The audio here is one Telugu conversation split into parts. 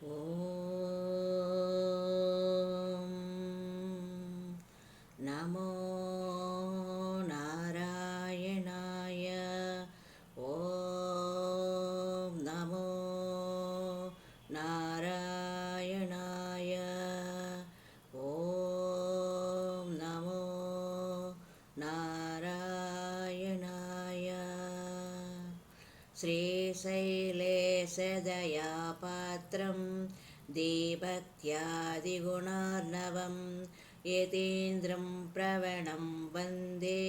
ఓం నమో నారాయణాయ. ఓం నమో నారాయణాయ. ఓం నమో నారాయణాయ. శ్రీశైలేశదయాపాత్రం దీభక్త్యాదిగుణార్ణవం యతీంద్రం ప్రవణం వందే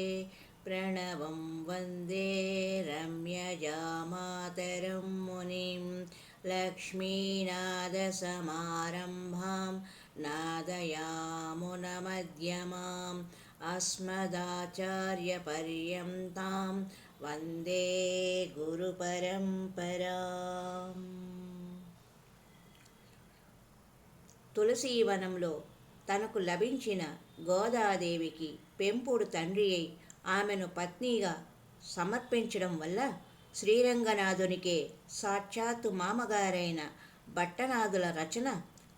ప్రణవం వందే రమ్యజామాతరం మునిం లక్ష్మీనాదసమారంభాం నాదయామునమధ్యమాం అస్మదాచార్యపర్యంతాం వందే గురుపరంపరాం. తులసీవనంలో తనకు లభించిన గోదాదేవికి పెంపుడు తండ్రి అయి ఆమెను పత్నిగా సమర్పించడం వల్ల శ్రీరంగనాథునికే సాక్షాత్తు మామగారైన భట్టనాథుల రచన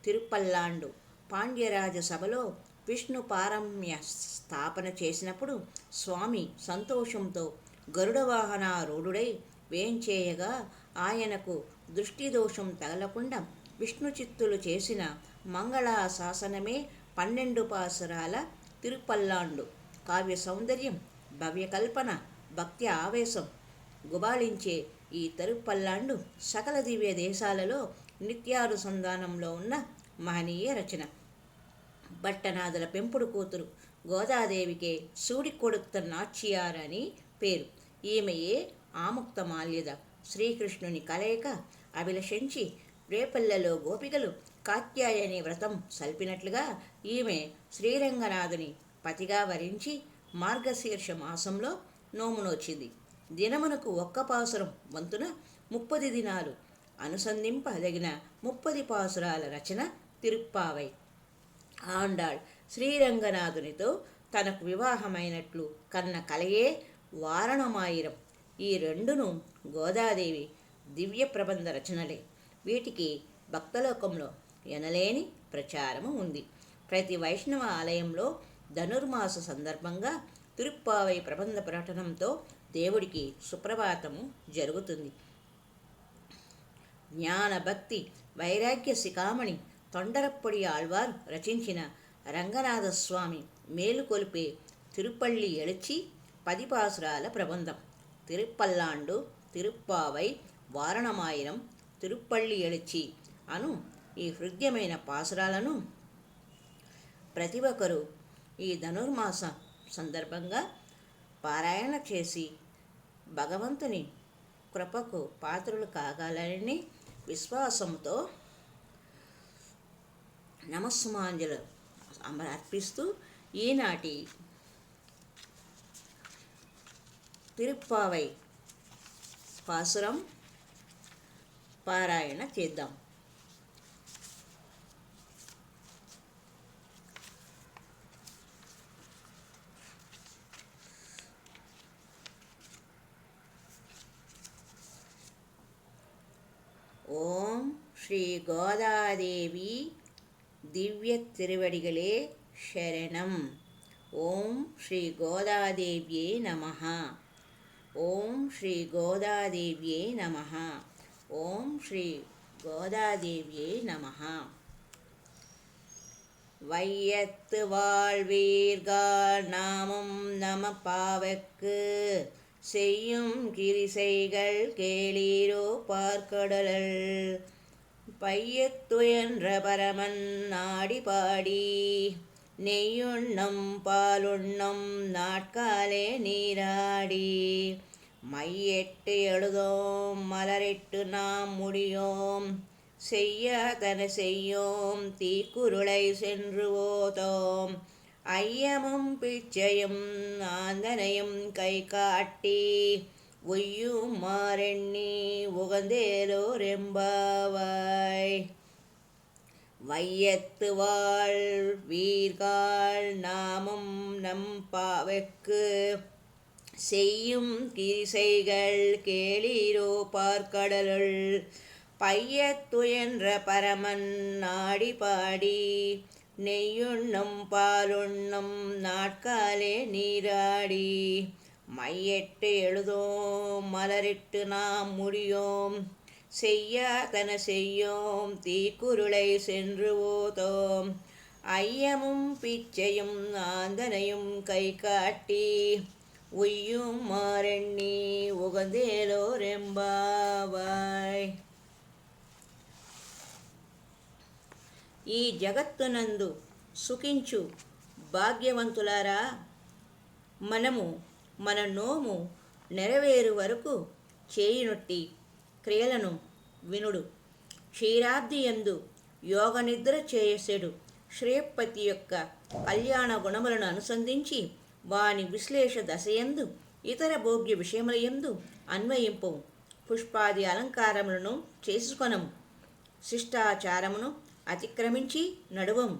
తిరుపల్లాండు పాండ్యరాజ సభలో విష్ణు పారమ్య స్థాపన చేసినప్పుడు స్వామి సంతోషంతో గరుడవాహనారూఢుడై వేంచేయగా ఆయనకు దృష్టిదోషం తగలకుండా విష్ణు చిత్తులు చేసిన మంగళాశాసనమే 12 పాసురాల తిరుపల్లాండు. కావ్య సౌందర్యం, భవ్యకల్పన, భక్తి ఆవేశం గుబాళించే ఈ తిరుపల్లాండు సకల దివ్య దేశాలలో నిత్యానుసంధానంలో ఉన్న మహనీయ రచన. భట్టనాథుల పెంపుడు కూతురు గోదాదేవికే సూడి కొడుకుత నాచ్యార్ అని పేరు. ఈమెయే ఆముక్తమాల్యద. శ్రీకృష్ణుని కలయిక అభిలషించి రేపల్లెలో గోపికలు కాత్యాయని వ్రతం సల్పినట్లుగా ఈమె శ్రీరంగనాథుని పతిగా వరించి మార్గశీర్ష మాసంలో నోమునొచ్చింది. దినమునకు ఒక్క పాసురం వంతున 30 దినాలు అనుసంధింపదగిన 30 పాసురాల రచన తిరుప్పావై. ఆండాళ్ శ్రీరంగనాథునితో తనకు వివాహమైనట్లు కన్న కలయే వారణమాయిరం. ఈ రెండును గోదాదేవి దివ్య ప్రబంధ రచనలే. వీటికి భక్తలోకంలో ఎనలేని ప్రచారము ఉంది. ప్రతి వైష్ణవ ఆలయంలో ధనుర్మాస సందర్భంగా తిరుప్పావై ప్రబంధ పఠనంతో దేవుడికి సుప్రభాతము జరుగుతుంది. జ్ఞాన భక్తి వైరాగ్య శిఖామణి తొండరప్పొడి ఆళ్వార్ రచించిన రంగనాథస్వామి మేలుకొలిపే తిరుపల్లి ఎళచి 10 పాసురాల ప్రబంధం. తిరుపల్లాండు, తిరుప్పావై, వారణమాయిరం, తిరుపల్లి ఎళచి అను ఈ హృద్యమైన పాసురాలను ప్రతి ఒక్కరూ ఈ ధనుర్మాస సందర్భంగా పారాయణ చేసి భగవంతుని కృపకు పాత్రులు కాగలరని విశ్వాసంతో నమస్సుమాంజలు అర్పిస్తూ ఈనాటి తిరుప్పావై పాసురం పారాయణ చేద్దాం. ఓం శ్రీ గోదాదేవి దివ్య తిరువడిగలే శరణం. ఓం శ్రీ గోదాదేవ్యే నమః. ఓం శ్రీ గోదాదేవ్యే నమః. ఓం శ్రీ గోదాదేవ్యే నమః. வையத்து வாழ்வீர்கள் நாமும் நம பாவக்கு செய்யும் கிரிசைகள் கேளீரோ பார்க்கடலல் பையத்துயன்ற பரமன் நாடி பாடி நெய்யுண்ணம் பாலுண்ணம் நாட்காலே நீராடி மையெட்டு எழுதோம் மலரிட்டு நாம் முடியோம் செய்யாதன செய்யோம் தீக்குருளை சென்று ஓதோம் ஐயமும் பிச்சையும் ஆந்தனையும் கை காட்டி உய்யும் மாரெண்ணி உகந்தேலோரெம்பாவாய். வையத்து வாழ் வீர்கள் நாமும் நம் பாவைக்கு செய்யும் கிரிசைகள் கேளீரோ பார்க்கடலுள் பையத்து என்ற பரமன் நாடி பாடி நெய்யுண்ணும் பாலுண்ணும் நாட்காலே நீராடி மையிட்டு எழுதோம் மலரிட்டு நாம் முடியோம் செய்யாதன செய்யோம் தீக்குருளை சென்று ஓதோம் ஐயமும் பிச்சையும் ஆந்தனையும் கை காட்டி ఉయ్యం మారెణ్ణి ఉగందేలో రెంబావాయ్. ఈ జగత్తునందు సుఖించు భాగ్యవంతులారా, మనము మన నోము నెరవేరు వరకు చేయునొట్టి క్రియలను వినుడు. క్షీరాబ్దియందు యోగ నిద్ర చేయసెడు శ్రేయపతి యొక్క కళ్యాణ గుణములను అనుసంధించి వాని విశ్లేష దశయందు ఇతర భోగ్య విషయములయందు అన్వయింపు. పుష్పాది అలంకారములను చేసుకొనము. శిష్టాచారమును అతిక్రమించి నడువము.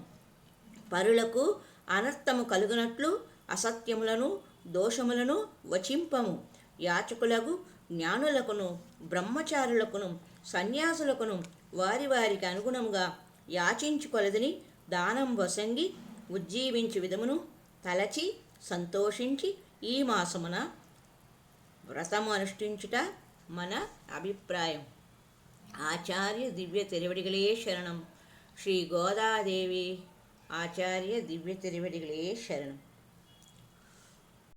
పరులకు అనర్థము కలుగునట్లు అసత్యములను దోషములను వచింపము. యాచకులకు జ్ఞానులకును బ్రహ్మచారులకును సన్యాసులకును వారి వారికి అనుగుణముగా యాచించుకొలదని దానం వసంగి ఉజ్జీవించు విధమును తలచి సంతోషించి ఈ మాసమున వ్రతము అనుష్ఠించుట మన అభిప్రాయం. ఆచార్య దివ్య తిరువడిగలే శరణం. శ్రీ గోదాదేవి ఆచార్య దివ్య తిరువడిగలే శరణం.